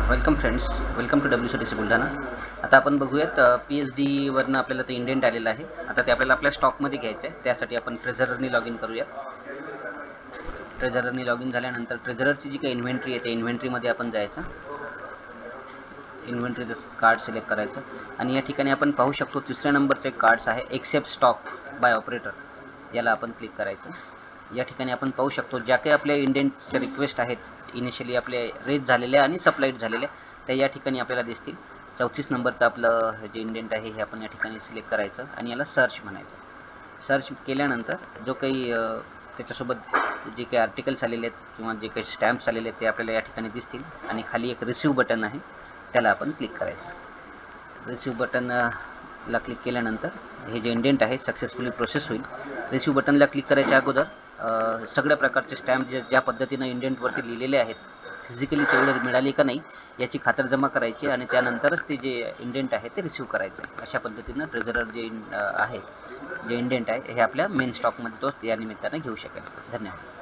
Welcome friends, welcome to WCTC Buldhana. आता आपण बघूयात PSD वरनं आपल्याला ते इंडेंट आलेलं आहे। आता ते आपल्याला आपल्या स्टॉकमध्ये घ्यायचं आहे। त्यासाठी आपण ट्रेझररनी लॉग इन करूया। ट्रेझररनी लॉग इन झाल्यानंतर ट्रेझररची जी काही इन्व्हेंटरी आहे त्या इन्व्हेंटरीमध्ये आपण जायचं। इन्व्हेंटरीचं कार्ड सिलेक्ट करायचं आणि या ठिकाणी आपण पाहू शकतो तिसऱ्या नंबरचे कार्ड्स आहे एक्सेप्ट स्टॉक बाय ऑपरेटर, याला आपण क्लिक करायचं। या ठिकाणी आपण पाहू शकतो ज्या काही आपल्या इंडेंटच्या रिक्वेस्ट आहेत इनिशियली आपले रेज झालेल्या आणि सप्लाईड झालेल्या त्या या ठिकाणी आपल्याला दिसतील। 34 नंबरचं आपलं जे इंडेंट आहे हे आपण या ठिकाणी सिलेक्ट करायचं आणि याला सर्च म्हणायचं। सर्च केल्यानंतर जो काही त्याच्यासोबत जे काही आर्टिकल्स आलेले आहेत किंवा जे काही स्टॅम्प्स आलेले आहेत ते आपल्याला या ठिकाणी दिसतील आणि खाली एक रिसीव बटन आहे त्याला आपण क्लिक करायचं। रिसीव बटनला क्लिक केल्यानंतर हे जे इंडेंट आहे सक्सेसफुली प्रोसेस होईल। रिसीव बटनला क्लिक करायच्या अगोदर सगळ्या प्रकारचे स्टॅम्प ज्या पद्धतीनं इंडेंटवरती लिहिलेले आहेत फिजिकली तेवढे मिळाले का नाही याची खातरजमा करायची आणि त्यानंतरच ते जे इंडेंट आहे ते रिसीव करायचे। अशा पद्धतीनं ट्रेझरर जे आहे जे इंडेंट आहे हे आपल्या मेन स्टॉकमध्ये तो या निमित्तानं घेऊ शकेल। धन्यवाद।